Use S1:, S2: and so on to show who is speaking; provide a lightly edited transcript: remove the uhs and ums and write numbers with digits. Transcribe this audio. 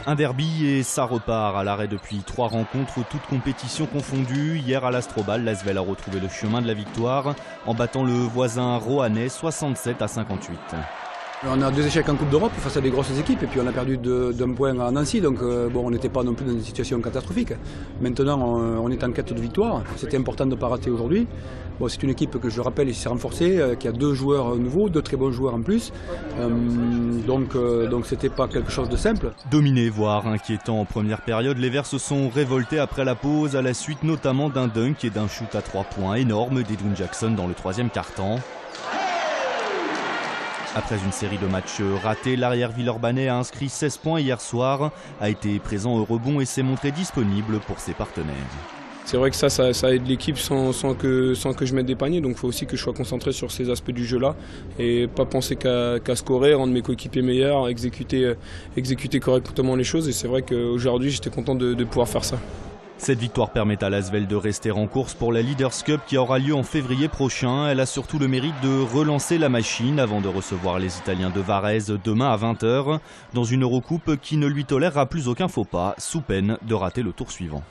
S1: Un derby et ça repart à l'arrêt depuis 3 rencontres, toutes compétitions confondues. Hier à l'Astrobal, l'Asvel a retrouvé le chemin de la victoire en battant le voisin roannais 67-58.
S2: On a 2 échecs en Coupe d'Europe face à des grosses équipes et puis on a perdu d'un point à Nancy, donc bon, on n'était pas non plus dans une situation catastrophique. Maintenant on est en quête de victoire, c'était important de ne pas rater aujourd'hui. Bon, c'est une équipe que je rappelle s'est renforcée, qui a 2 joueurs nouveaux, 2 très bons joueurs en plus, donc c'était pas quelque chose de simple.
S1: Dominé, voire inquiétant en première période, les Verts se sont révoltés après la pause, à la suite notamment d'un dunk et d'un shoot à 3 points énorme d'Edwin Jackson dans le 3e quart-temps. Après une série de matchs ratés, l'arrière villeurbanais a inscrit 16 points hier soir, a été présent au rebond et s'est montré disponible pour ses partenaires.
S3: C'est vrai que ça aide l'équipe sans que je mette des paniers, donc il faut aussi que je sois concentré sur ces aspects du jeu-là et pas penser qu'à scorer, rendre mes coéquipiers meilleurs, exécuter correctement les choses, et c'est vrai qu'aujourd'hui j'étais content de pouvoir faire ça.
S1: Cette victoire permet à l'Asvel de rester en course pour la Leaders Cup qui aura lieu en février prochain. Elle a surtout le mérite de relancer la machine avant de recevoir les Italiens de Varese demain à 20 h dans une Eurocoupe qui ne lui tolérera plus aucun faux pas, sous peine de rater le tour suivant.